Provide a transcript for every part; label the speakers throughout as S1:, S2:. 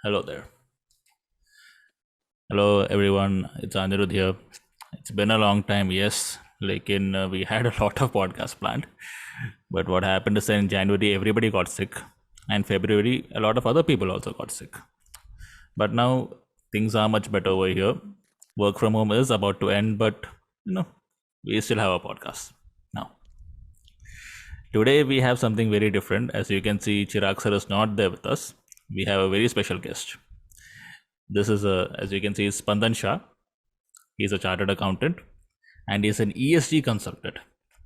S1: Hello there. Hello everyone. It's Anirudh here. It's been a long time, yes. We had a lot of podcasts planned, but what happened is in January everybody got sick, and February a lot of other people also got sick. But now things are much better over here. Work from home is about to end, but we still have a podcast now. Today we have something very different. As you can see, Chirag sir is not there with us. We have a very special guest. This is as you can see, Spandan Shah. He's a chartered accountant and is an ESG consultant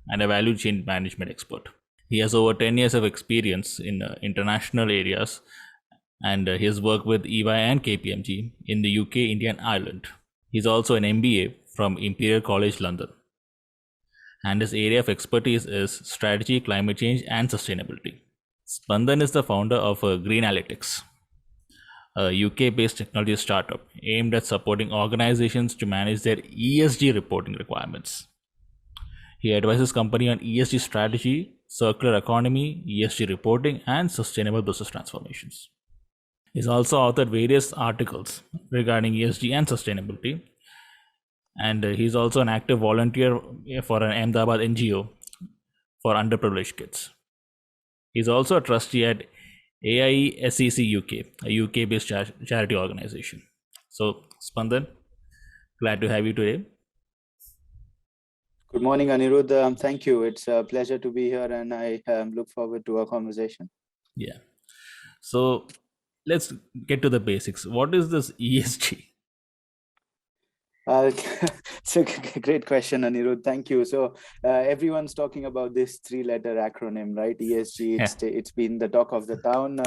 S1: and a value chain management expert. He has over 10 years of experience in international areas, and he has worked with EY and KPMG in the UK, India, and Ireland. He's also an MBA from Imperial College London, and his area of expertise is strategy, climate change, and sustainability. Spandan is the founder of Greenalytics, a UK-based technology startup aimed at supporting organizations to manage their ESG reporting requirements. He advises companies on ESG strategy, circular economy, ESG reporting, and sustainable business transformations. He's also authored various articles regarding ESG and sustainability, and he's also an active volunteer for an Ahmedabad NGO for underprivileged kids. He's also a trustee at AIESEC UK, a UK-based charity organization. So, Spandan, glad to have you today.
S2: Good morning, Anirudh. Thank you. It's a pleasure to be here, and I look forward to our conversation.
S1: Yeah. So, let's get to the basics. What is this ESG?
S2: It's a great question, Anirudh. Thank you. So everyone's talking about this three-letter acronym, right? ESG. It's been the talk of the town,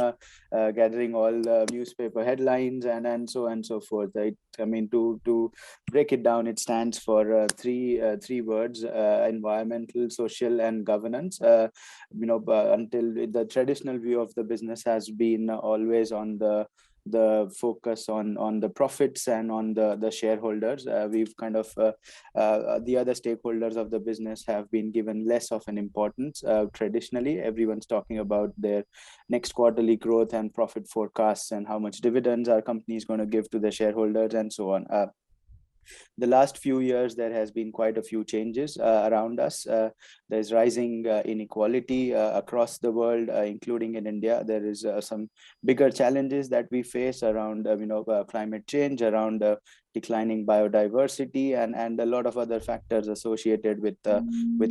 S2: gathering all newspaper headlines and so on and so forth. Right? I mean, to break it down, it stands for three words: environmental, social, and governance. Until the traditional view of the business has been always on the focus on the profits and on the shareholders. We've kind of the other stakeholders of the business have been given less of an importance. Traditionally, everyone's talking about their next quarterly growth and profit forecasts and how much dividends our company is going to give to the shareholders and so on. The last few years, there has been quite a few changes around us. There's rising inequality across the world, including in India. There is some bigger challenges that we face around climate change, around declining biodiversity, and a lot of other factors associated with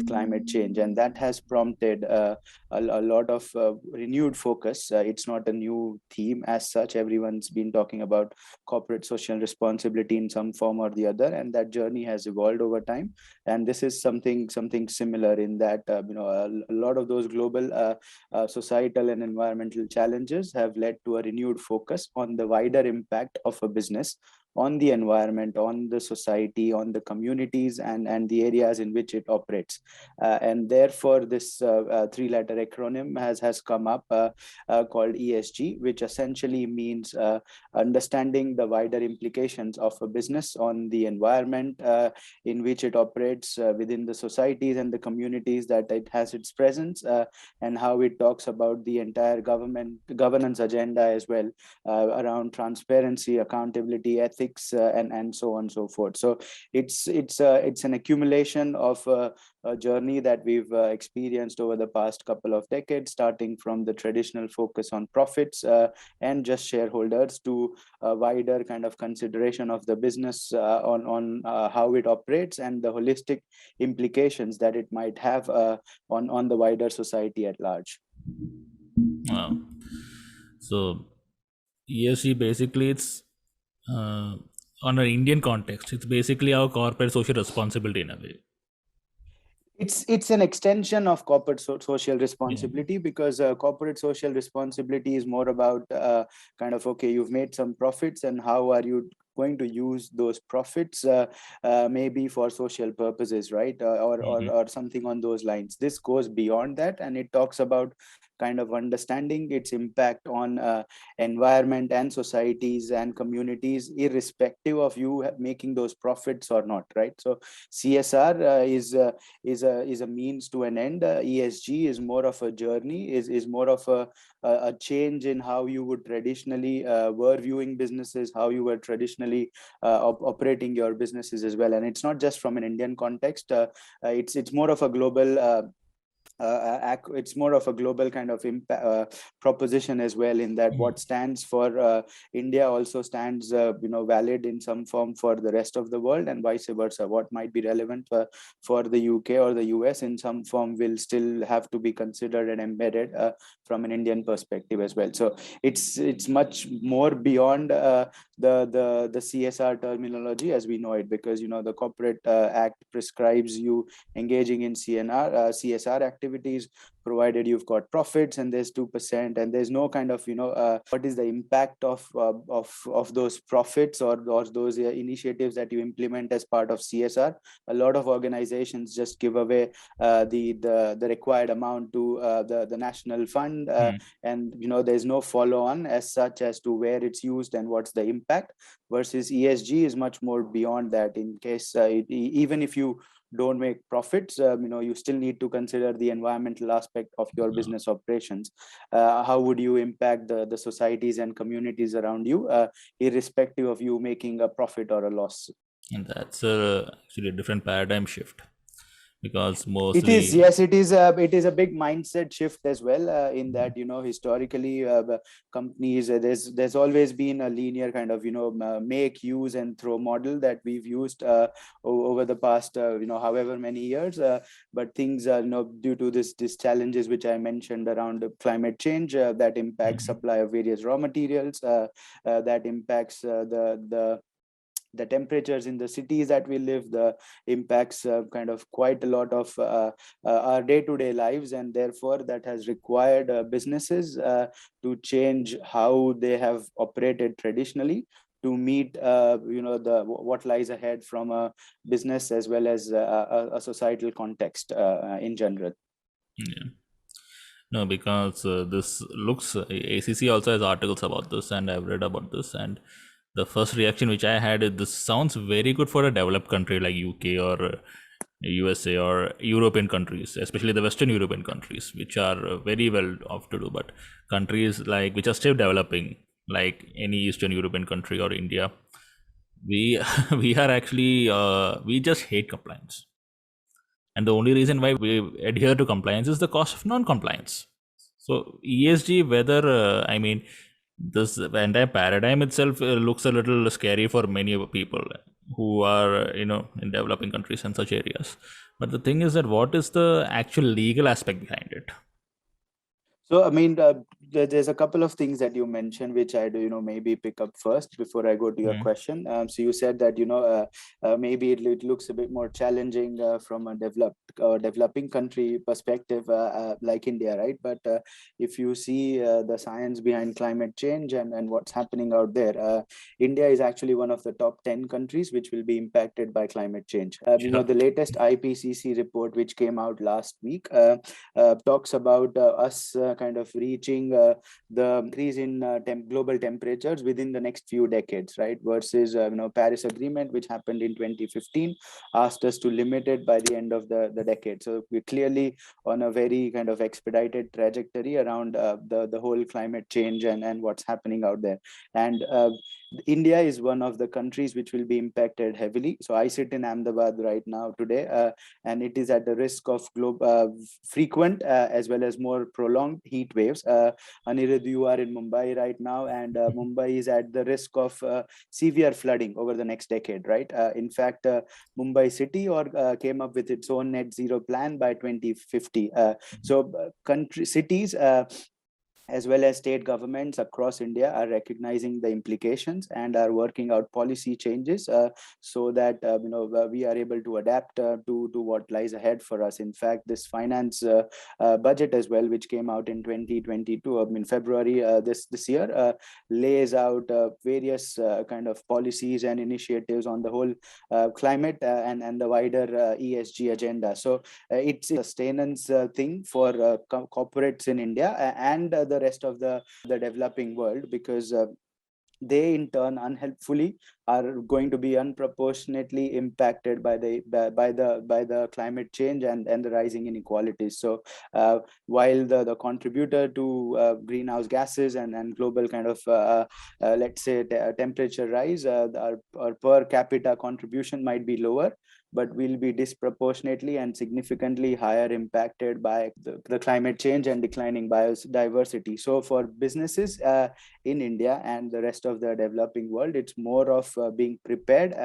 S2: climate change, and that has prompted a lot of renewed focus. It's not a new theme as such. Everyone's been talking about corporate social responsibility in some form or the other, and that journey has evolved over time. And this is something similar in that a lot of those global societal and environmental challenges have led to a renewed focus on the wider impact of a business on the environment, on the society, on the communities, and the areas in which it operates. And therefore, this three-letter acronym has come up called ESG, which essentially means understanding the wider implications of a business on the environment in which it operates, within the societies and the communities that it has its presence, and how it talks about the entire governance agenda as well, around transparency, accountability, ethics, and so on and so forth. So it's an accumulation of a journey that we've experienced over the past couple of decades, starting from the traditional focus on profits and just shareholders, to a wider kind of consideration of the business on how it operates and the holistic implications that it might have on the wider society at large.
S1: Wow. So ESG basically it's on an Indian context. It's basically our corporate social responsibility in a way.
S2: It's an extension of corporate social responsibility,
S1: Yeah.
S2: because corporate social responsibility is more about kind of, okay, you've made some profits, and how are you going to use those profits, maybe for social purposes, right? Or something on those lines. This goes beyond that, and it talks about kind of understanding its impact on environment and societies and communities, irrespective of you making those profits or not, right? So CSR is a means to an end. ESG is more of a journey, is more of a change in how you would traditionally were viewing businesses, how you were traditionally operating your businesses as well. And it's not just from an Indian context. It's more of a global it's more of a global kind of proposition as well, in that what stands for India also stands valid in some form for the rest of the world, and vice versa. What might be relevant for the UK or the US in some form will still have to be considered and embedded from an Indian perspective as well. So it's much more beyond the CSR terminology as we know it, because the Corporate Act prescribes you engaging in CSR activities, provided you've got profits and there's 2%, and there's no kind of what is the impact of those profits or those initiatives that you implement as part of CSR. A lot of organizations just give away the required amount to the national fund, and there's no follow on as such as to where it's used and what's the impact. Versus ESG is much more beyond that. In case even if you don't make profits, you still need to consider the environmental aspect of your business operations. How would you impact the societies and communities around you, irrespective of you making a profit or a loss?
S1: And that's actually a different paradigm shift, because
S2: It
S1: mostly
S2: is, yes, it is a big mindset shift as well, in that historically companies, there's always been a linear kind of make, use and throw model that we've used over the past however many years, but things are due to these challenges which I mentioned around climate change, that impacts supply of various raw materials, that impacts the temperatures in the cities that we live, the impacts kind of quite a lot of our day-to-day lives, and therefore that has required businesses to change how they have operated traditionally to meet the what lies ahead from a business as well as a societal context in general.
S1: yeah. No, because this looks ACC also has articles about this, and I've read about this, and the first reaction which I had is, this sounds very good for a developed country like UK or USA or European countries, especially the Western European countries, which are very well off to do. But countries like which are still developing, like any Eastern European country or India, we we are actually we just hate compliance, and the only reason why we adhere to compliance is the cost of non-compliance. So ESG, whether I mean, this entire paradigm itself looks a little scary for many people who are in developing countries and such areas. But the thing is that what is the actual legal aspect behind it?
S2: So, I mean, there's a couple of things that you mentioned, which I do, maybe pick up first before I go to your question. So you said that, maybe it looks a bit more challenging from a developing country perspective, like India, right? But if you see the science behind climate change and what's happening out there, India is actually one of the top 10 countries which will be impacted by climate change. The latest IPCC report, which came out last week, talks about us kind of reaching the increase in global temperatures within the next few decades, right? Versus Paris Agreement, which happened in 2015, asked us to limit it by the end of the decade. So we're clearly on a very kind of expedited trajectory around the whole climate change and what's happening out there. And India is one of the countries which will be impacted heavily. So I sit in Ahmedabad right now today, and it is at the risk of frequent as well as more prolonged heat waves. Anirudh, you are in Mumbai right now, and Mumbai is at the risk of severe flooding over the next decade, right? In fact, Mumbai city came up with its own net zero plan by 2050. So cities as well as state governments across India are recognizing the implications and are working out policy changes so that we are able to adapt to what lies ahead for us. In fact, this finance budget as well, which came out in 2022, in February this year, lays out various kind of policies and initiatives on the whole climate and the wider ESG agenda. So it's a sustenance thing for corporates in India and the rest of the developing world, because they in turn unhelpfully are going to be unproportionately impacted by the climate change and the rising inequalities. So while the contributor to greenhouse gases and global kind of let's say temperature rise, our per capita contribution might be lower, but will be disproportionately and significantly higher impacted by the climate change and declining biodiversity. So for businesses in India and the rest of the developing world, it's more of being prepared.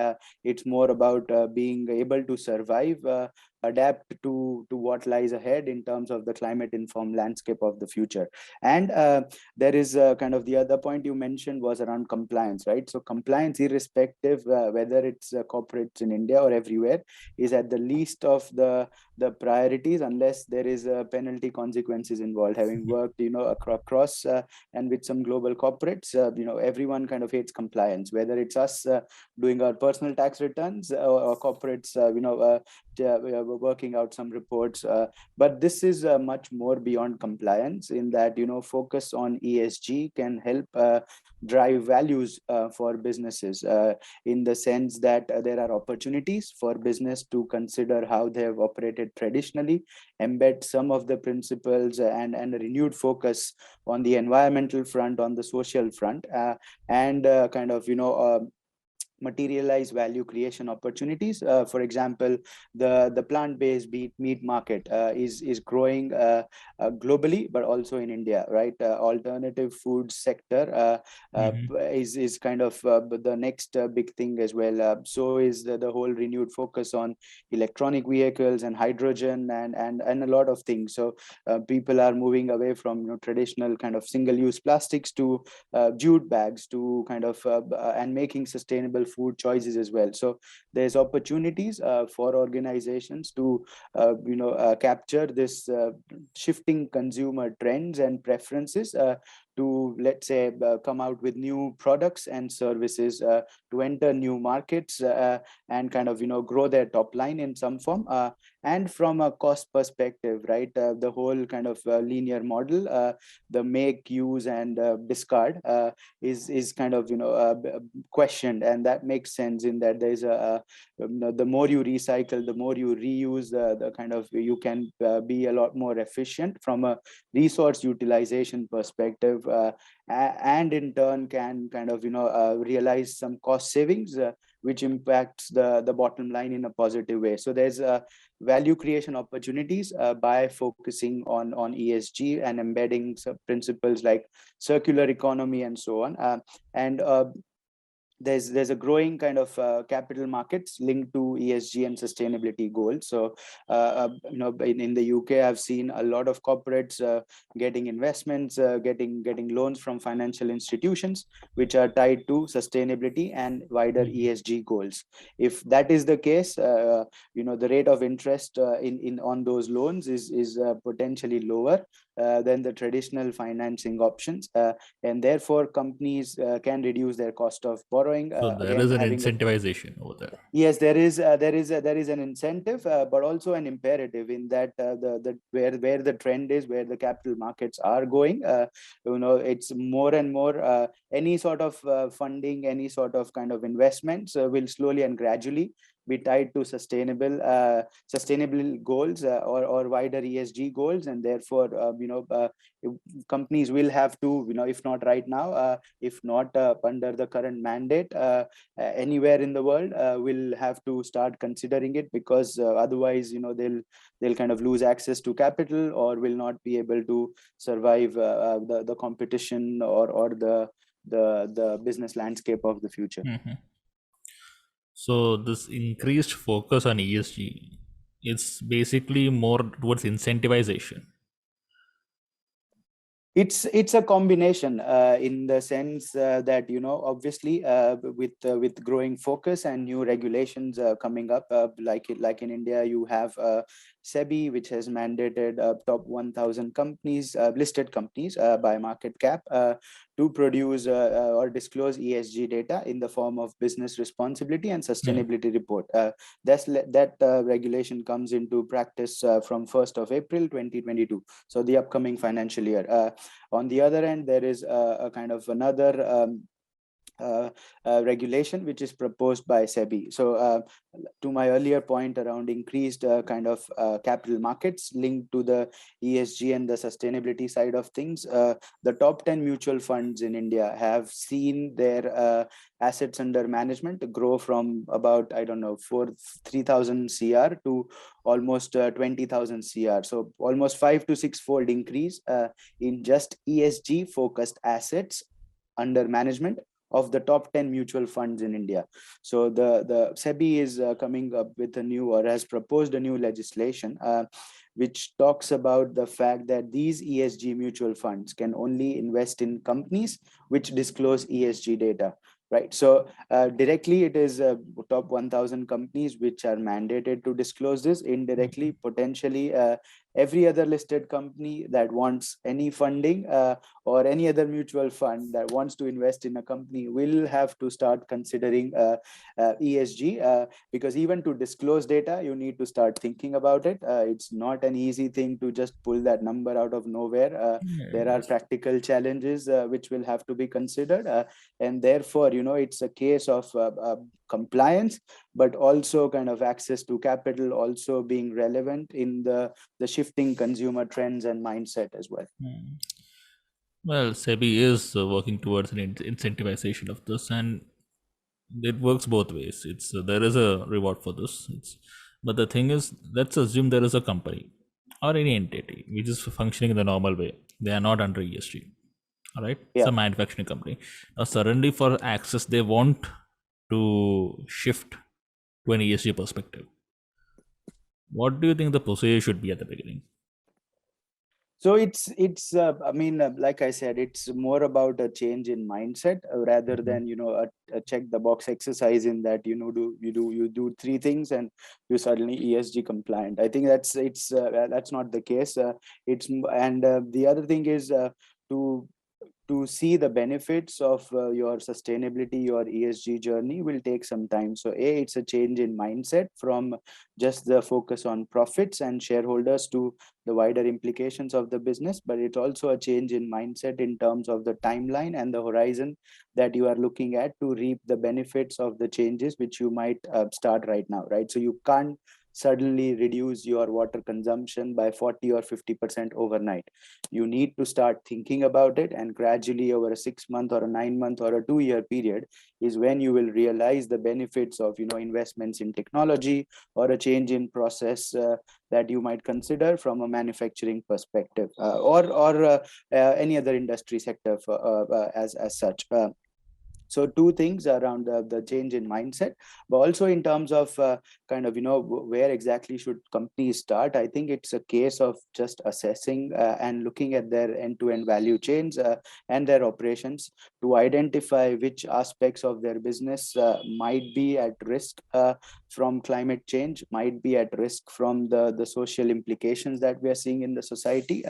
S2: It's more about being able to survive, adapt to what lies ahead in terms of the climate informed landscape of the future. And there is kind of the other point you mentioned was around compliance, right? So compliance, irrespective whether it's corporates in India or everywhere, is at the least of the priorities unless there is penalty consequences involved. Having worked across and with some global corporates, everyone kind of hates compliance, whether it's us doing our personal tax returns or corporates working out some reports. But this is much more beyond compliance, in that focus on ESG can help drive values for businesses, in the sense that there are opportunities for business to consider how they have operated traditionally, embed some of the principles and a renewed focus on the environmental front, on the social front, and kind of materialize value creation opportunities. For example, the plant-based meat market is growing globally, but also in India, right? Alternative food sector is kind of the next big thing as well. So is the whole renewed focus on electronic vehicles and hydrogen and a lot of things. So people are moving away from traditional kind of single-use plastics to jute bags, to kind of and making sustainable food choices as well. So there's opportunities for organizations to capture this shifting consumer trends and preferences, to, let's say, come out with new products and services, to enter new markets, and kind of grow their top line in some form. And from a cost perspective, right, the whole kind of linear model, the make, use, and discard is kind of questioned, and that makes sense, in that there's the more you recycle, the more you reuse, the kind of you can be a lot more efficient from a resource utilization perspective, and in turn can kind of realize some cost savings, which impacts the bottom line in a positive way. So there's value creation opportunities by focusing on ESG and embedding some principles like circular economy and so on. And there's a growing kind of capital markets linked to ESG and sustainability goals. So in the UK, I've seen a lot of corporates getting investments, getting loans from financial institutions which are tied to sustainability and wider ESG goals. If that is the case, the rate of interest in on those loans is potentially lower than the traditional financing options, and therefore companies can reduce their cost of borrowing.
S1: So there
S2: Again,
S1: is an
S2: having
S1: incentivization over there.
S2: yes, there is an incentive, but also an imperative, in that the where the trend is, where the capital markets are going. It's more and more any sort of funding, any sort of kind of investments will slowly and gradually be tied to sustainable goals, or wider ESG goals, and therefore companies will have to, if not right now, if not under the current mandate, anywhere in the world, will have to start considering it, because otherwise they'll kind of lose access to capital, or will not be able to survive the competition, or the business landscape of the future.
S1: So this increased focus on ESG, it's basically more towards incentivization.
S2: It's a combination in the sense that obviously with growing focus and new regulations coming up, like in India you have SEBI, which has mandated top 1,000 companies, listed companies by market cap, to produce or disclose ESG data in the form of business responsibility and
S1: Yeah.
S2: sustainability report. That regulation comes into practice from 1st of April 2022, so the upcoming financial year. On the other end, there is a kind of another regulation which is proposed by SEBI. So to my earlier point around increased kind of capital markets linked to the ESG and the sustainability side of things, the top 10 mutual funds in India have seen their assets under management grow from about, I don't know, 3,000 CR to almost 20,000 CR. So almost 5 to 6 fold increase in just ESG focused assets under management of the top 10 mutual funds in India. So the SEBI is coming up with a new, or has proposed a new legislation which talks about the fact that these ESG mutual funds can only invest in companies which disclose ESG data. Right. So directly, it is top 1,000 companies which are mandated to disclose this. Indirectly, potentially, every other listed company that wants any funding or any other mutual fund that wants to invest in a company will have to start considering ESG, because even to disclose data, you need to start thinking about it. It's not an easy thing to just pull that number out of nowhere. There are practical challenges which will have to be considered, and therefore, it's a case of compliance, but also kind of access to capital also being relevant in the shifting consumer trends and mindset as well.
S1: Well, SEBI is working towards an incentivization of this, and it works both ways. It's there is a reward for this. But the thing is, let's assume there is a company or any entity which is functioning in the normal way. They are not under ESG. All right, it's
S2: Yeah.
S1: a manufacturing company. Now, suddenly for access, they want to shift to an ESG perspective. What do you think the procedure should be at the beginning?
S2: So it's I mean, like I said, it's more about a change in mindset rather
S1: Mhm.
S2: than a check the box exercise in that you do three things and you suddenly ESG compliant. I think that's not the case. And the other thing is to see the benefits of your sustainability, your ESG journey will take some time. So it's a change in mindset from just the focus on profits and shareholders to the wider implications of the business, but it's also a change in mindset in terms of the timeline and the horizon that you are looking at to reap the benefits of the changes which you might start right now, right? So you can't suddenly reduce your water consumption by 40 or 50% overnight. You need to start thinking about it, and gradually over a 6 month or a 9 month or a 2 year period is when you will realize the benefits of investments in technology or a change in process that you might consider from a manufacturing perspective, or any other industry sector as such. So two things around the change in mindset, but also in terms of kind of where exactly should companies start. I think it's a case of just assessing and looking at their end-to-end value chains and their operations to identify which aspects of their business might be at risk from climate change, might be at risk from the social implications that we are seeing in the society.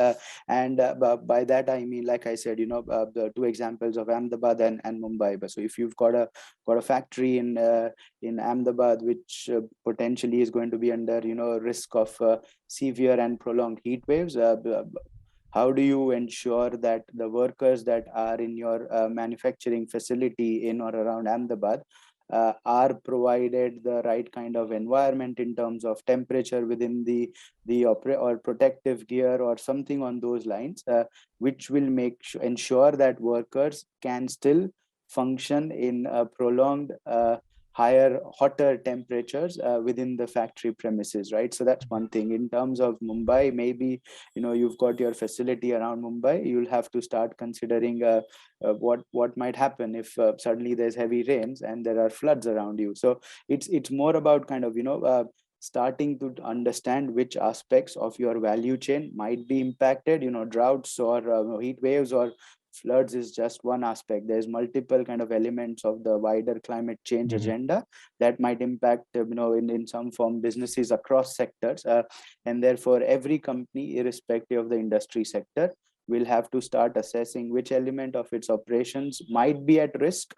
S2: And by that I mean, like I said, the two examples of Ahmedabad and Mumbai. So if you've got a factory in Ahmedabad which potentially is going to be under risk of severe and prolonged heat waves, how do you ensure that the workers that are in your manufacturing facility in or around Ahmedabad are provided the right kind of environment in terms of temperature within or protective gear or something on those lines, which will ensure that workers can still function in a prolonged hotter temperatures within the factory premises, right? So that's one thing. In terms of Mumbai, maybe you've got your facility around Mumbai, you'll have to start considering what might happen if suddenly there's heavy rains and there are floods around you. So it's more about kind of starting to understand which aspects of your value chain might be impacted. Droughts or heat waves or floods is just one aspect. There's multiple kind of elements of the wider climate change agenda that might impact in some form businesses across sectors, and therefore every company, irrespective of the industry sector, will have to start assessing which element of its operations might be at risk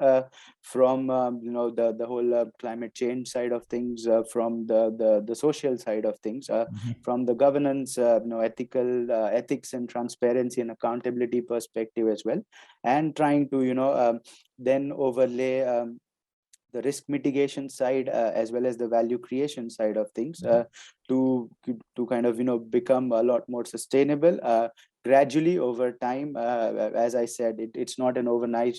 S2: from the whole climate change side of things, from the social side of things, from the governance, ethics and transparency and accountability perspective as well, and trying to then overlay the risk mitigation side as well as the value creation side of things to kind of become a lot more sustainable gradually over time. As I said, it's not an overnight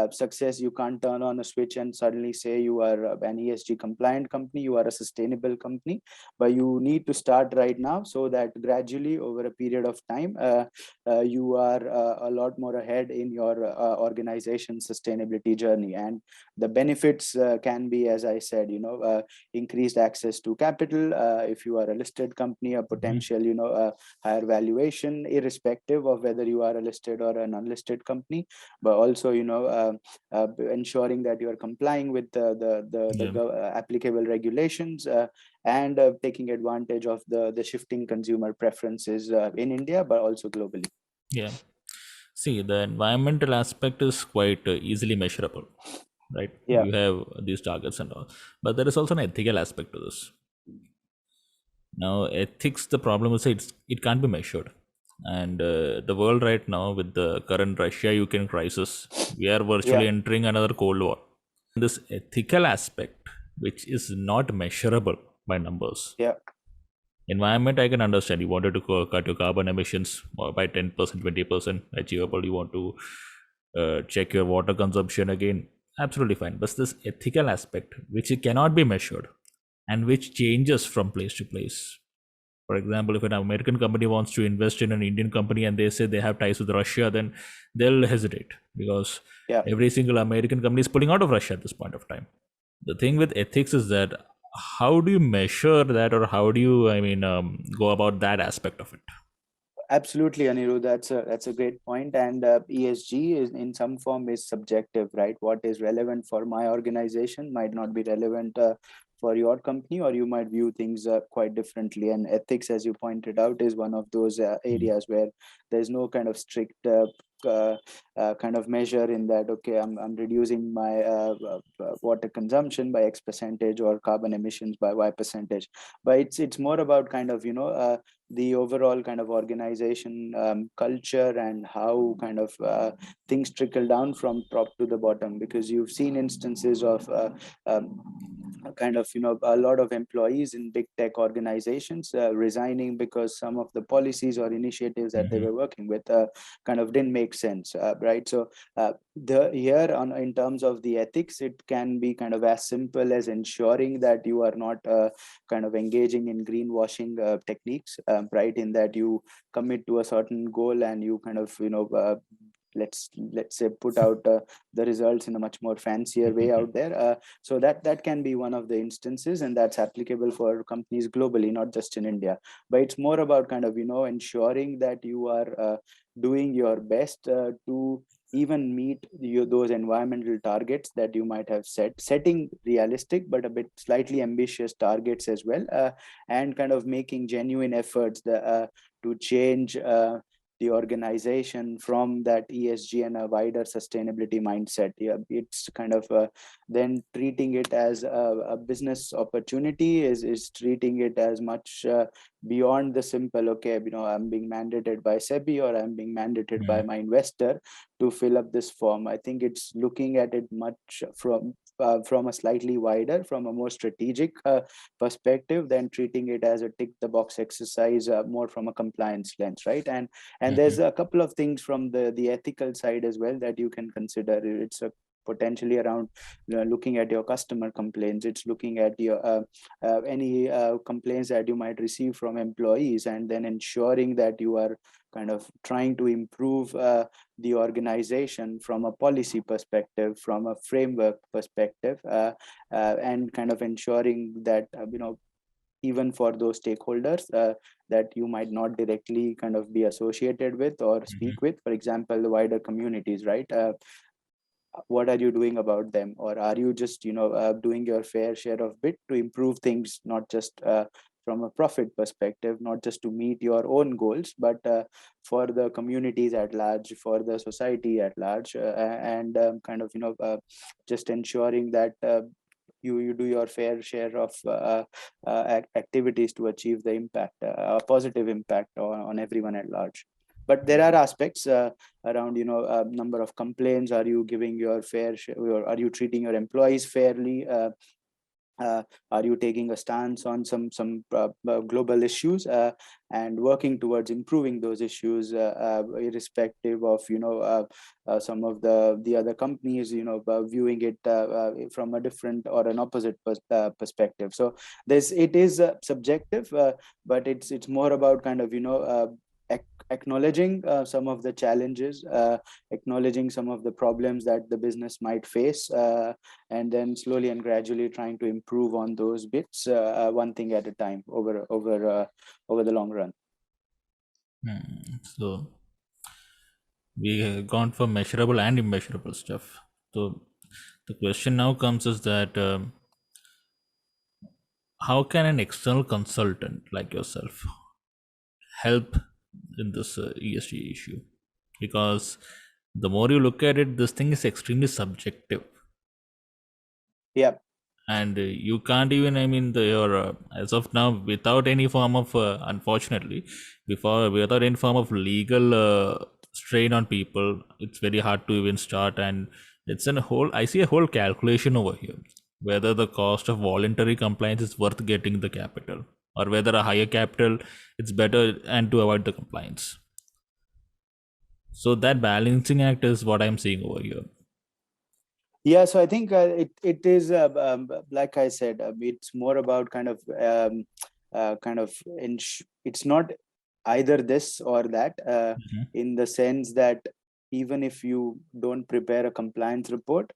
S2: success. You can't turn on a switch and suddenly say you are an ESG compliant company, you are a sustainable company, but you need to start right now so that gradually over a period of time you are a lot more ahead in your organization sustainability journey. And the benefits can be, as I said, increased access to capital if you are a listed company, a potential higher valuation irrespective of whether you are a listed or an unlisted company, but also ensuring that you are complying with the applicable regulations and taking advantage of the shifting consumer preferences in India but also globally.
S1: Yeah. See, the environmental aspect is quite easily measurable, right?
S2: Yeah.
S1: You have these targets and all, but there is also an ethical aspect to this. Now, ethics, the problem is it can't be measured. And the world right now, with the current Russia-Ukraine crisis, we are virtually entering another Cold War. This ethical aspect, which is not measurable by numbers.
S2: Yeah.
S1: Environment, I can understand. You wanted to cut your carbon emissions by 10%, 20%, achievable. You want to check your water consumption again. Absolutely fine. But this ethical aspect, which cannot be measured and which changes from place to place. For example, if an American company wants to invest in an Indian company and they say they have ties with Russia, then they'll hesitate because every single American company is pulling out of Russia at this point of time. The thing with ethics is that how do you measure that, or how do you, go about that aspect of it?
S2: Absolutely, Anirudh. That's a great point. And ESG is in some form is subjective, right? What is relevant for my organization might not be relevant for your company, or you might view things quite differently. And ethics, as you pointed out, is one of those areas where there's no kind of strict kind of measure in that, okay, I'm reducing my water consumption by X percentage or carbon emissions by Y percentage. But it's more about kind of the overall kind of organization culture and how kind of things trickle down from top to the bottom, because you've seen instances of kind of a lot of employees in big tech organizations resigning because some of the policies or initiatives that they were working with kind of didn't make sense, right? So in terms of the ethics, it can be kind of as simple as ensuring that you are not kind of engaging in greenwashing techniques, right? In that you commit to a certain goal and you kind of let's say put out the results in a much more fancier way out there. So that can be one of the instances, and that's applicable for companies globally, not just in India. But it's more about kind of ensuring that you are doing your best to even meet those environmental targets that you might have setting realistic but a bit slightly ambitious targets as well, and kind of making genuine efforts to change the organization from that ESG and a wider sustainability mindset. Yeah, it's kind of then treating it as a business opportunity, is treating it as much beyond the simple, okay, I'm being mandated by SEBI or I'm being mandated by my investor to fill up this form. I think it's looking at it much from a slightly wider, from a more strategic perspective than treating it as a tick the box exercise, more from a compliance lens, right? And there's a couple of things from the ethical side as well that you can consider. It's potentially around looking at your customer complaints. It's looking at your any complaints that you might receive from employees, and then ensuring that you are kind of trying to improve the organization from a policy perspective, from a framework perspective, and kind of ensuring that even for those stakeholders that you might not directly kind of be associated with or speak with, for example, the wider communities, right? What are you doing about them, or are you just doing your fair share of bit to improve things, not just from a profit perspective, not just to meet your own goals, but for the communities at large, for the society at large, and kind of just ensuring that you do your fair share of activities to achieve the impact, a positive impact on everyone at large. But there are aspects around number of complaints. Are you giving your fair share, or are you treating your employees fairly? Are you taking a stance on some global issues and working towards improving those issues, irrespective of some of the other companies viewing it from a different or an opposite perspective. So it is subjective, but it's more about kind of acknowledging some of the challenges, acknowledging some of the problems that the business might face, and then slowly and gradually trying to improve on those bits, one thing at a time, over the long run.
S1: So we have gone for measurable and immeasurable stuff. So the question now comes is that how can an external consultant like yourself help in this ESG issue? Because the more you look at it, this thing is extremely subjective.
S2: Yeah.
S1: And you can't even, I mean, as of now, without any form of, unfortunately, without any form of legal strain on people, it's very hard to even start. And I see a whole calculation over here, whether the cost of voluntary compliance is worth getting the capital, or whether a higher capital it's better and to avoid the compliance. So that balancing act is what I'm seeing over here.
S2: Yeah, so I think it is like I said, it's more about kind of it's not either this or that, in the sense that even if you don't prepare a compliance report,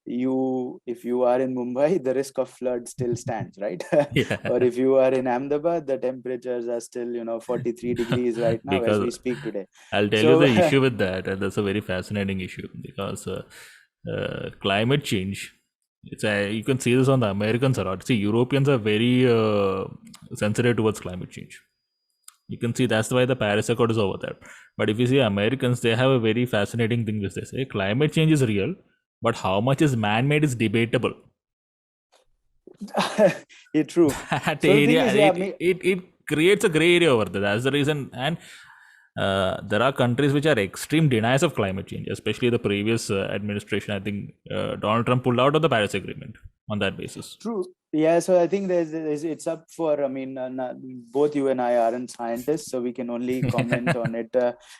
S2: if you are in Mumbai, the risk of flood still stands, right?
S1: Yeah.
S2: Or if you are in Ahmedabad, the temperatures are still 43 degrees right now as we speak today.
S1: I'll tell you the issue with that, and that's a very fascinating issue, because climate change, you can see this on the Americans a lot. See, Europeans are very sensitive towards climate change. You can see that's why the Paris Accord is over there. But if you see Americans, they have a very fascinating thing which they say: climate change is real, but how much is man-made is debatable.
S2: It's true.
S1: That
S2: So the thing
S1: area,
S2: is, yeah,
S1: it creates a gray area over there. That's the reason. And there are countries which are extreme deniers of climate change, especially the previous administration. I think Donald Trump pulled out of the Paris Agreement on that basis.
S2: True. Yeah, so I think it's up for, I mean, both you and I aren't scientists, so we can only comment on it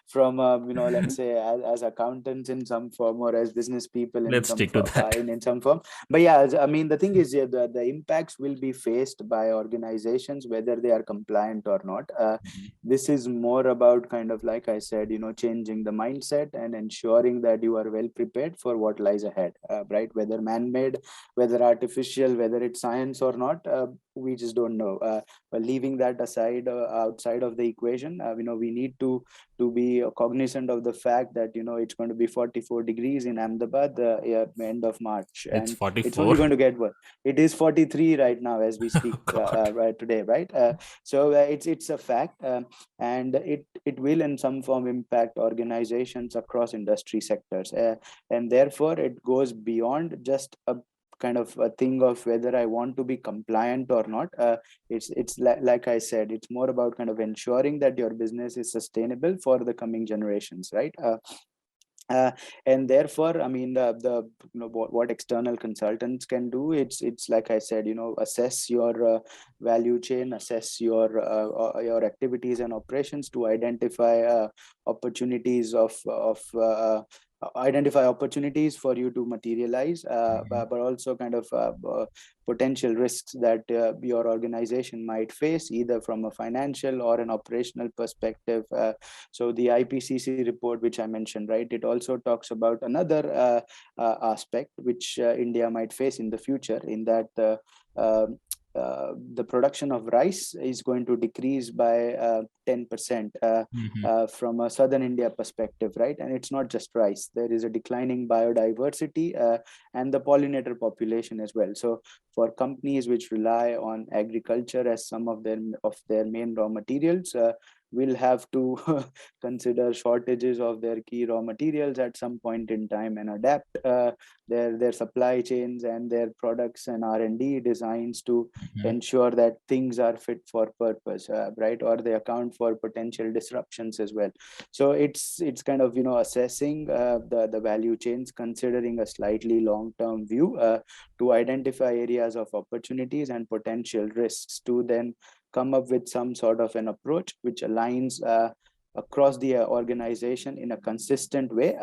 S2: from, let's say as accountants in some form, or as business people in
S1: Let's
S2: some
S1: stick to that.
S2: in some form. But yeah, I mean, the thing is, the impacts will be faced by organizations, whether they are compliant or not. This is more about kind of, like I said, changing the mindset and ensuring that you are well prepared for what lies ahead, right? Whether man-made, whether artificial, whether it's science or not, we just don't know. But leaving that aside, outside of the equation, we need to be cognizant of the fact that it's going to be 44 degrees in Ahmedabad end of March,
S1: It's
S2: and
S1: 44.
S2: it's only going to get worse. It is 43 right now as we speak, right today, right? So it's a fact, and it will in some form impact organizations across industry sectors, and therefore it goes beyond just a kind of a thing of whether I want to be compliant or not. It's like I said, it's more about kind of ensuring that your business is sustainable for the coming generations, right? And therefore, I mean, the what external consultants can do, it's like I said, assess your value chain, assess your activities and operations to identify opportunities identify opportunities for you to materialize, but also kind of potential risks that your organization might face, either from a financial or an operational perspective. So the IPCC report, which I mentioned, right, it also talks about another aspect which India might face in the future, in that the production of rice is going to decrease by 10% from a southern India perspective, right? And it's not just rice. There is a declining biodiversity and the pollinator population as well. So for companies which rely on agriculture as some of their main raw materials, will have to consider shortages of their key raw materials at some point in time and adapt their supply chains and their products and R&D designs to ensure that things are fit for purpose, right? Or they account for potential disruptions as well. So it's kind of assessing the value chains, considering a slightly long-term view to identify areas of opportunities and potential risks, to then come up with some sort of an approach which aligns across the organization in a consistent way,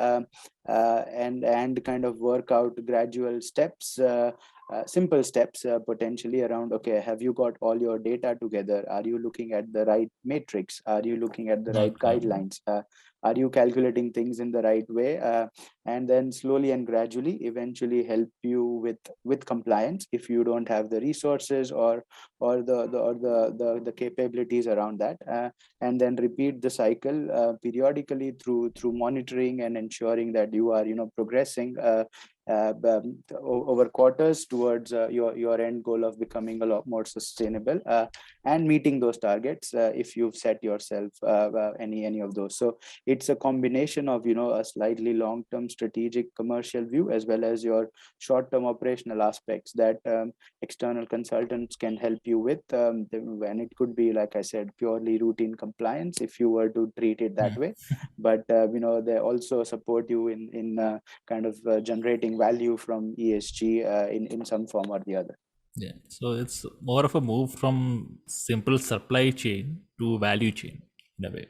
S2: and kind of work out gradual steps, simple steps potentially around, okay, have you got all your data together? Are you looking at the right matrix? Are you looking at the right guidelines? Are you calculating things in the right way? And then slowly and gradually eventually help you with compliance if you don't have the resources or the capabilities around that, and then repeat the cycle periodically through monitoring and ensuring that you are progressing over quarters towards your end goal of becoming a lot more sustainable and meeting those targets if you've set yourself any of those. So it's a combination of a slightly long-term strategic commercial view as well as your short-term operational aspects that external consultants can help you with, and it could be, like I said, purely routine compliance if you were to treat it that way, but they also support you in kind of generating value from ESG in some form or the other.
S1: Yeah, so it's more of a move from simple supply chain to value chain in a way.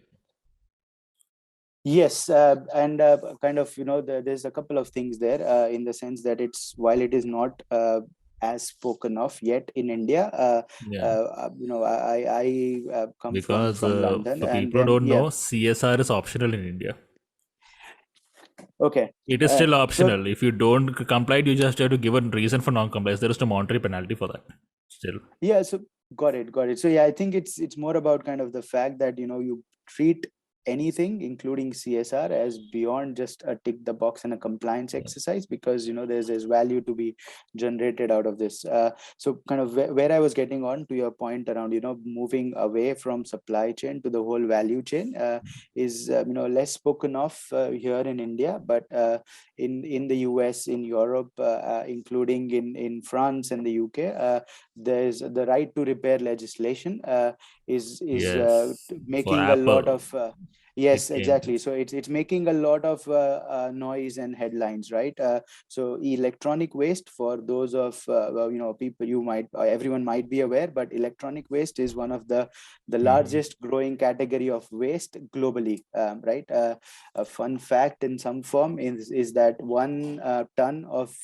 S2: Yes, and kind of there's a couple of things there in the sense that it's, while it is not as spoken of yet in India, I come
S1: Because
S2: from London,
S1: for
S2: and
S1: people who
S2: then
S1: don't know, CSR is optional in India.
S2: Okay.
S1: It is still
S2: So
S1: optional. If you don't comply, you just have to give a reason for non-compliance. There is no monetary penalty for that. Still.
S2: yeah, so got it. So yeah, I think it's more about kind of the fact that you treat anything, including CSR, as beyond just a tick the box and a compliance exercise, because there's value to be generated out of this. So kind of where I was getting on to your point around moving away from supply chain to the whole value chain is less spoken of here in India, but in the US, in Europe, including in France and the UK, there's the right to repair legislation is
S1: Yes. For
S2: making a lot
S1: Apple,
S2: of yes,
S1: it came.
S2: exactly. So it's making a lot of noise and headlines, right? So electronic waste, for those of people, everyone might be aware, but electronic waste is one of the largest growing category of waste globally, right? A fun fact in some form is that 1 ton of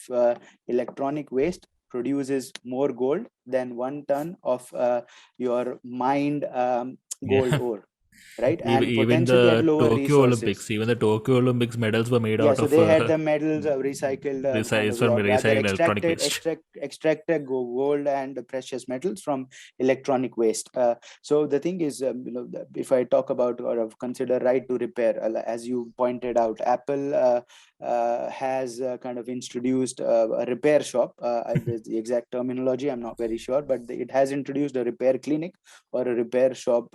S2: electronic waste produces more gold than 1 ton of your mined gold
S1: Yeah.
S2: ore, right?
S1: Even,
S2: And
S1: even
S2: potentially at
S1: the
S2: lower
S1: Tokyo
S2: resources.
S1: Olympics, even the Tokyo Olympics medals were made
S2: Yeah,
S1: out
S2: so
S1: of
S2: they had the medals recycled, kind of,
S1: from
S2: or rather
S1: recycled electronic waste.
S2: extracted gold and precious metals from electronic waste. So the thing is, if I talk about or consider right to repair, as you pointed out, Apple has kind of introduced a repair shop. The exact terminology I'm not very sure, but it has introduced a repair clinic or a repair shop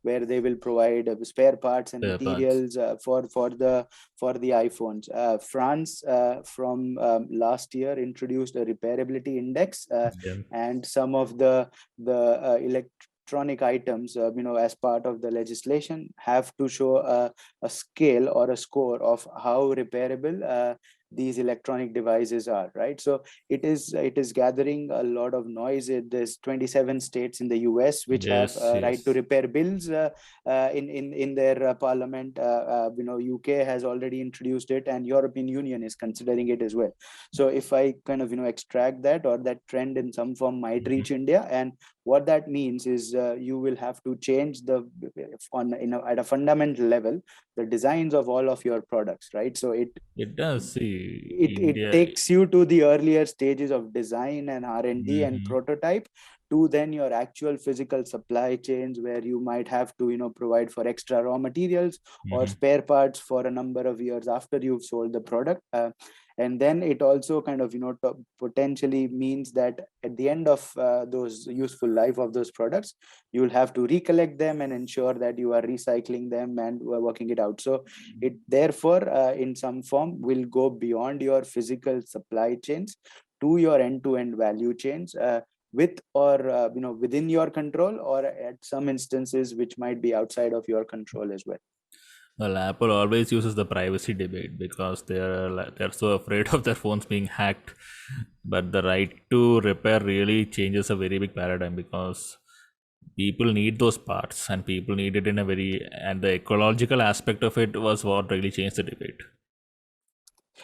S2: where they will provide spare parts and
S1: Spare parts.
S2: materials for the iPhones. France from last year introduced a repairability index,
S1: Yeah.
S2: and some of the electronic items, as part of the legislation, have to show a scale or a score of how repairable these electronic devices are, right? So it is gathering a lot of noise. There's 27 states in the US which have
S1: Yes,
S2: right to
S1: yes.
S2: repair bills in their parliament. UK has already introduced it, and European Union is considering it as well. So if I kind of extract that, or that trend in some form might reach India, and what that means is you will have to change at a fundamental level the designs of all of your products, right? So
S1: It does. See,
S2: it
S1: India.
S2: takes you to the earlier stages of design and R&D and prototype to then your actual physical supply chains, where you might have to provide for extra raw materials or spare parts for a number of years after you've sold the product. And then it also kind of potentially means that at the end of those useful life of those products, you'll have to recollect them and ensure that you are recycling them and working it out. So it therefore in some form will go beyond your physical supply chains to your end-to-end value chains, with or within your control, or at some instances which might be outside of your control as well.
S1: Well, Apple always uses the privacy debate because they're so afraid of their phones being hacked. But the right to repair really changes a very big paradigm, because people need those parts and people need it in a very, and the ecological aspect of it was what really changed the debate.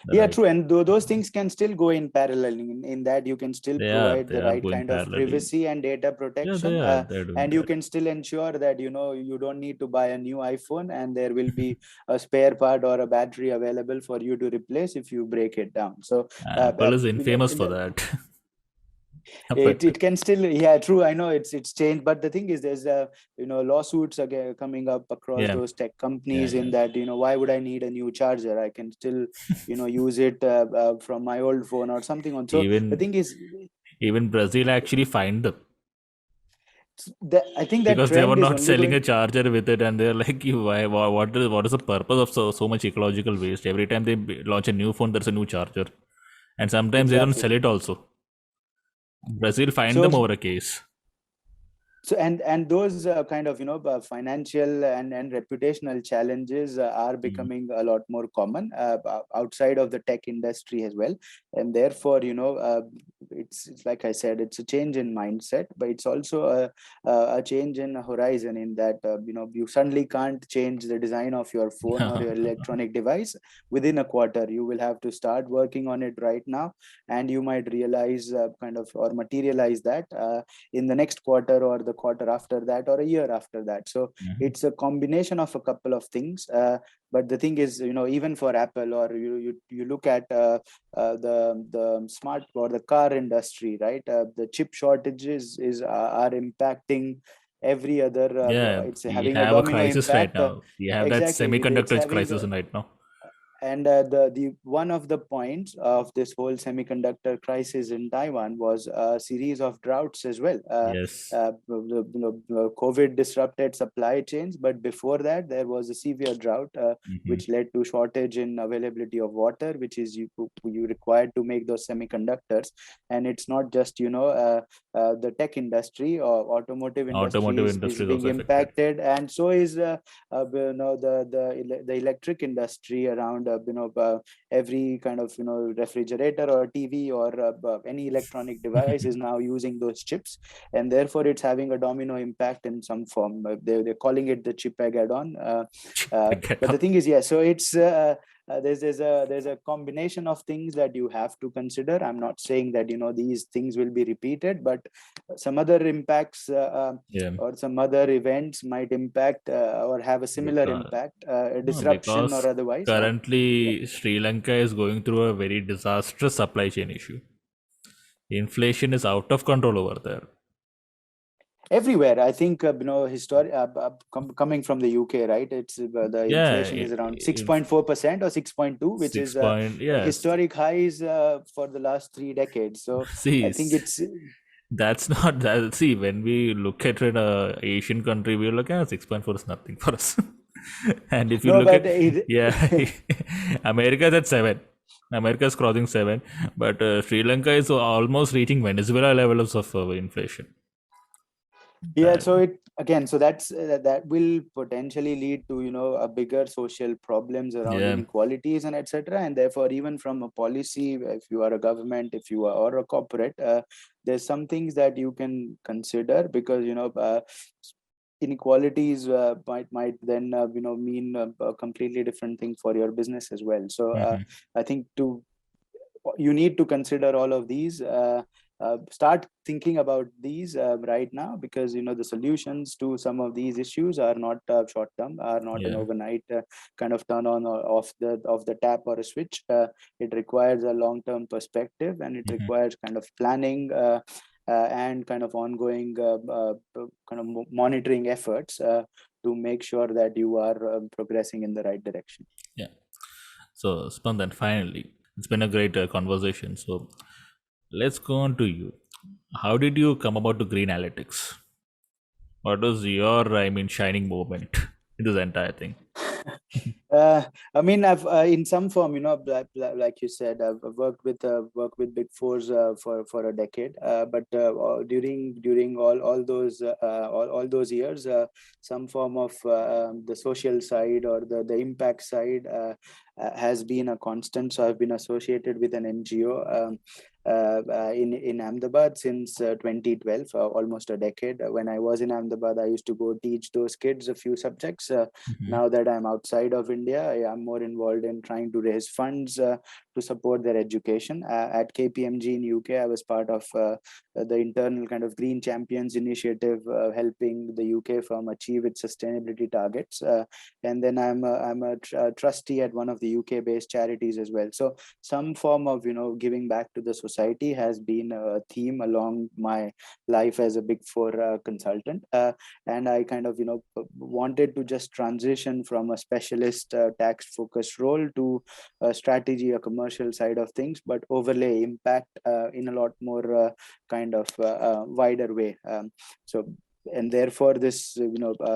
S2: Yeah, true. And those things can still go in parallel, in that you can still provide
S1: they
S2: the
S1: are
S2: right
S1: going
S2: kind of
S1: parallelly.
S2: privacy and data protection.
S1: They're doing
S2: and you
S1: that.
S2: can still ensure that, you don't need to buy a new iPhone, and there will be a spare part or a battery available for you to replace if you break it down. So
S1: Apple is infamous for that.
S2: it can still, yeah, true. I know it's changed, but the thing is, there's lawsuits again coming up across those tech companies, in that why would I need a new charger? I can still use it from my old phone or something on. So the thing is,
S1: even Brazil actually fined them.
S2: I think that
S1: because they were
S2: trend is
S1: not
S2: only
S1: selling a charger with it, and they're like, what is the purpose of so much ecological waste? Every time they launch a new phone, there's a new charger, and sometimes they don't sell it also. Brazil fined them over a case.
S2: So and those kind of financial and reputational challenges are becoming a lot more common outside of the tech industry as well. And therefore it's like I said, it's a change in mindset, but it's also a change in horizon, in that you suddenly can't change the design of your phone or your electronic device within a quarter. You will have to start working on it right now, and you might realize or materialize that in the next quarter, or the quarter after that, or a year after that. So it's a combination of a couple of things. But the thing is, even for Apple, or you look at the smart or the car industry, right? The chip shortages are impacting every other. It's
S1: we
S2: having a
S1: have a
S2: domino
S1: crisis
S2: impact.
S1: right now. We have that
S2: Exactly, it's
S1: semiconductor
S2: having
S1: crisis right now.
S2: and the one of the points of this whole semiconductor crisis in Taiwan was a series of droughts as well.
S1: Yes.
S2: COVID disrupted supply chains, but before that there was a severe drought, which led to shortage in availability of water, which is you required to make those semiconductors. And it's not just the tech industry or automotive industry is being impacted, and so is the electric industry around every kind of refrigerator or TV or any electronic device is now using those chips, and therefore it's having a domino impact in some form. They're calling it the chip add-on. But the thing is, so it's there's a combination of things that you have to consider. I'm not saying that these things will be repeated, but some other impacts or some other events might impact or have a similar impact, a disruption or otherwise.
S1: Currently, Sri Lanka is going through a very disastrous supply chain issue. Inflation is out of control over there.
S2: Everywhere, I think coming from the UK, right? It's the inflation is around 6.4% or 6.2, which is historic highs for the last 3 decades. So I think it's
S1: that's not that. See, when we look at an Asian country, we look at 6.4 is nothing for us. And if you look at America, that's 7. America is crossing 7, but Sri Lanka is almost reaching Venezuela levels of inflation.
S2: So it again, so that's that will potentially lead to a bigger social problems around inequalities and etc. And therefore, even from a policy, if you are a government, if you are or a corporate, there's some things that you can consider, because inequalities might then mean a completely different thing for your business as well. So I think you need to consider all of these. Start thinking about these right now, because the solutions to some of these issues are not short term, are not an overnight kind of turn on or off the tap or a switch. It requires a long term perspective, and it requires kind of planning and kind of ongoing kind of monitoring efforts to make sure that you are progressing in the right direction.
S1: Yeah. So, Spandan, finally, it's been a great conversation. So, let's go on to you. How did you come about to Greenalytics? What was your, shining moment in this entire thing?
S2: I mean, I've in some form, like you said, I've worked with Big Fours for a decade. But during all those all those years, some form of the social side or the impact side has been a constant. So I've been associated with an NGO. In Ahmedabad since 2012, almost a decade. When I was in Ahmedabad, I used to go teach those kids a few subjects.
S1: Mhm.
S2: Now that I'm outside of India, I am more involved in trying to raise funds to support their education. At KPMG in UK, I was part of the internal kind of Green Champions initiative, helping the UK firm achieve its sustainability targets. And then I'm a trustee at one of the UK-based charities as well. So some form of giving back to the society has been a theme along my life as a Big Four consultant. And I kind of wanted to just transition from a specialist tax focused role to a strategy, a commercial side of things, but overlay impact in a lot more kind of wider way. So and therefore this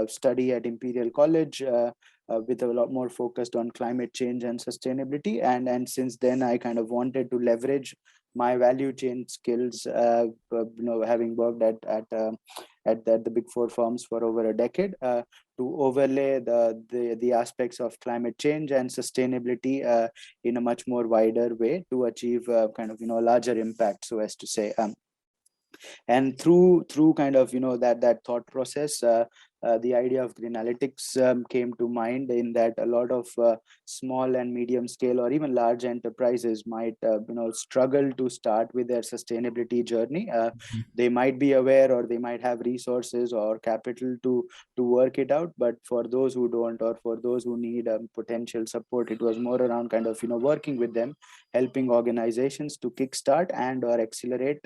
S2: study at Imperial College with a lot more focused on climate change and sustainability, and since then I kind of wanted to leverage my value chain skills, having worked at the Big Four firms for over a decade, to overlay the aspects of climate change and sustainability in a much more wider way to achieve kind of a larger impact, so as to say. And through kind of that thought process, the idea of Greenalytics came to mind, in that a lot of small and medium scale or even large enterprises might struggle to start with their sustainability journey. They might be aware, or they might have resources or capital to work it out, but for those who don't, or for those who need potential support, it was more around kind of working with them, helping organizations to kickstart and or accelerate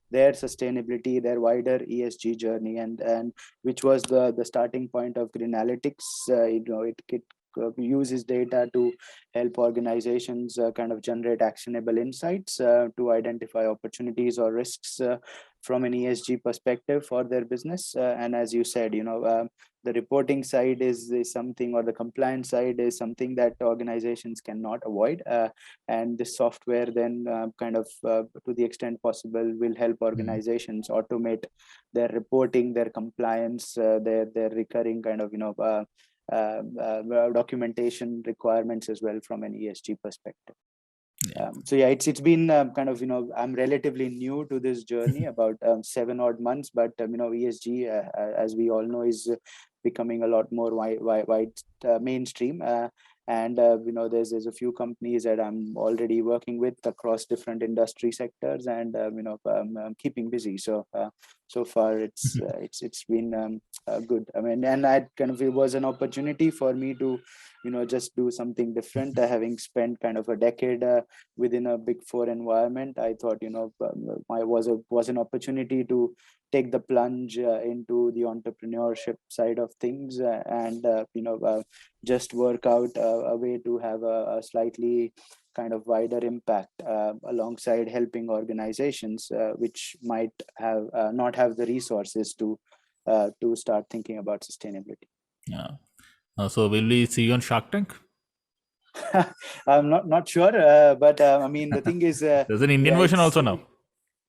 S2: their sustainability, their wider ESG journey, and which was the starting point of Greenalytics. It uses data to help organizations kind of generate actionable insights to identify opportunities or risks from an ESG perspective for their business. And as you said, the reporting side is something, or the compliance side is something that organizations cannot avoid. And this software then kind of to the extent possible will help organizations automate their reporting, their compliance, their recurring kind of documentation requirements as well from an ESG perspective.
S1: Yeah.
S2: So yeah, it's been kind of I'm relatively new to this journey, about 7 odd months, but ESG, as we all know, is becoming a lot more wide mainstream. And there's a few companies that I'm already working with across different industry sectors, and I'm keeping busy. So so far it's been good. I mean, and I kind of, it was an opportunity for me to just do something different. Having spent kind of a decade within a Big Four environment, I thought I was an opportunity to take the plunge into the entrepreneurship side of things, and just work out a way to have a slightly kind of wider impact alongside helping organizations which might have not have the resources to start thinking about sustainability.
S1: Yeah. So will we see you on Shark Tank?
S2: I'm not sure, but I mean, the thing is,
S1: There's an Indian
S2: yeah,
S1: version also now.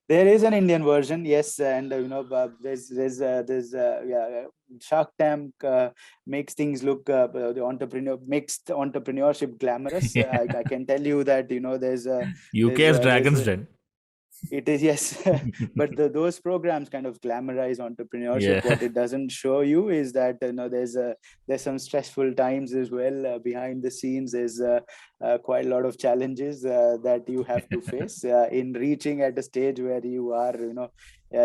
S2: there is an Indian version, yes, and there's Shark Tank makes things look makes the entrepreneurship glamorous.
S1: Yeah.
S2: I can tell you that
S1: UK's
S2: there's
S1: Dragon's Den.
S2: it is, yes. But those programs kind of glamorize entrepreneurship.
S1: Yeah.
S2: What it doesn't show you is that there's some stressful times as well behind the scenes. There's quite a lot of challenges that you have to face in reaching at a stage where you are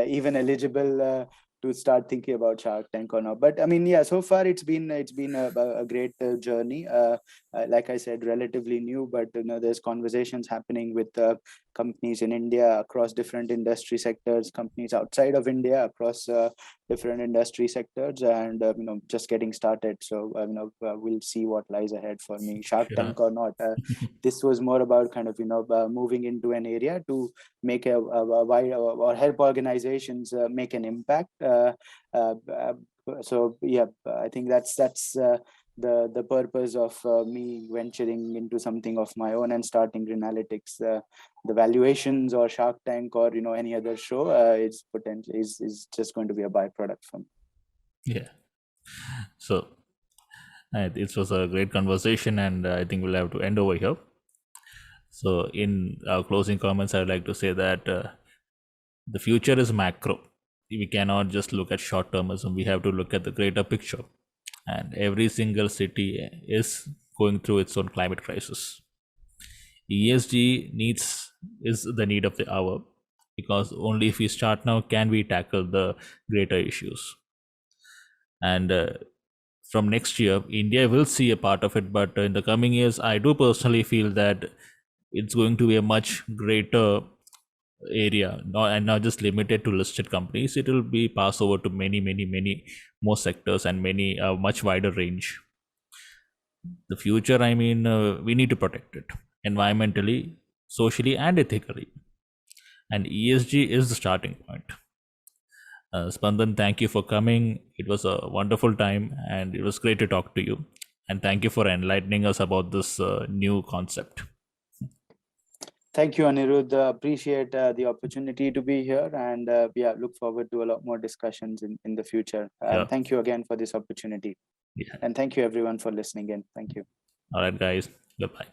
S2: even eligible to start thinking about Shark Tank or not. But I mean, yeah, so far it's been a great journey. Like I said, relatively new, but there's conversations happening with companies in India across different industry sectors, companies outside of India across different industry sectors, and just getting started. So we'll see what lies ahead for me, Shark
S1: Sure.
S2: Tank or not. This was more about kind of moving into an area to make a wide or help organizations make an impact. So yeah, I think that's the purpose of me venturing into something of my own and starting Greenalytics. The valuations or Shark Tank or any other show, it's potentially is just going to be a byproduct from.
S1: Yeah. So it was a great conversation, and I think we'll have to end over here. So in our closing comments, I'd like to say that the future is macro. We cannot just look at short termism. We have to look at the greater picture. And every single city is going through its own climate crisis. ESG is the need of the hour, because only if we start now can we tackle the greater issues. And from next year, India will see a part of it, but in the coming years, I do personally feel that it's going to be a much greater area, and not just limited to listed companies. It will be pass over to many more sectors and many much wider range. The future, I mean, we need to protect it environmentally, socially, and ethically. And ESG is the starting point. Spandan, thank you for coming. It was a wonderful time, and it was great to talk to you. And thank you for enlightening us about this new concept.
S2: Thank you, Anirudh. Appreciate the opportunity to be here, and look forward to a lot more discussions in the future.
S1: Yeah.
S2: Thank you again for this opportunity.
S1: Yeah.
S2: And thank you everyone for listening in. Thank you.
S1: All right, guys. Goodbye.